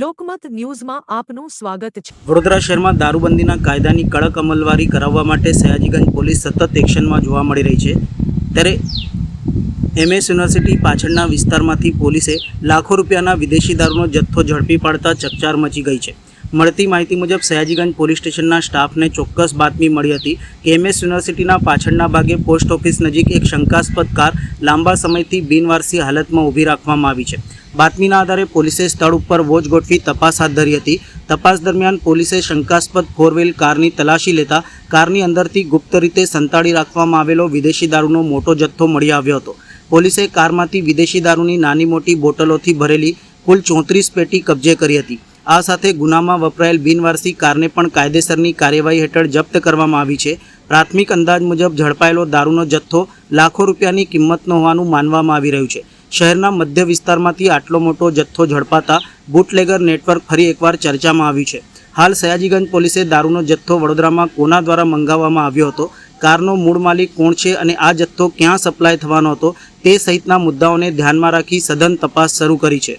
લોકમત ન્યૂઝમાં આપનું સ્વાગત છે। વડોદરા શહેરમાં દારૂબંધીના કાયદાની કડક અમલવારી કરાવવા માટે સયાજીગંજ પોલીસ સતત એક્શનમાં જોવા મળી રહી છે। ત્યારે એમએસ યુનિવર્સિટી પાછળના વિસ્તારમાંથી પોલીસે લાખો રૂપિયાના વિદેશી દારૂનો જથ્થો ઝડપી પાડતા ચકચાર મચી ગઈ છે। મળતી માહિતી મુજબ સયાજીગંજ પોલીસ સ્ટેશનના સ્ટાફને ચોક્કસ બાતમી મળી હતી કે એમએસ યુનિવર્સિટીના પાછળના ભાગે પોસ્ટ ઓફિસ નજીક એક શંકાસ્પદ કાર લાંબા સમયથી બિનવારસી હાલતમાં ઊભી રાખવામાં આવી છે। બાતમીના આધારે પોલીસે સ્થળ ઉપર વોચ ગોઠવી તપાસ હાથ ધરી હતી। તપાસ દરમિયાન પોલીસે શંકાસ્પદ ફોર વ્હીલ કારની તલાશી લેતા કારની અંદરથી ગુપ્ત રીતે સંતાડી રાખવામાં આવેલો વિદેશી દારૂનો મોટો જથ્થો મળી આવ્યો હતો। પોલીસે કારમાંથી વિદેશી દારૂની નાની મોટી બોટલોથી ભરેલી કુલ 34 પેટી કબજે કરી હતી। આ સાથે ગુનામાં વપરાયેલ બિનવારસી કારને પણ કાયદેસરની કાર્યવાહી હેઠળ જપ્ત કરવામાં આવી છે। પ્રાથમિક અંદાજ મુજબ ઝડપાયેલો દારૂનો જથ્થો લાખો રૂપિયાની કિંમતનો હોવાનું માનવામાં આવી રહ્યું છે। શહેરના મધ્ય વિસ્તારમાંથી આટલો મોટો જથ્થો ઝડપાતા બુટલેગર નેટવર્ક ફરી એકવાર ચર્ચામાં આવ્યું છે। હાલ સયાજીગંજ પોલીસે દારૂનો જથ્થો વડોદરામાં કોના દ્વારા મંગાવવામાં આવ્યો હતો, કારનો મૂળ માલિક કોણ છે અને આ જથ્થો ક્યાં સપ્લાય થવાનો હતો તે સહિતના મુદ્દાઓને ધ્યાનમાં રાખી સઘન તપાસ શરૂ કરી છે।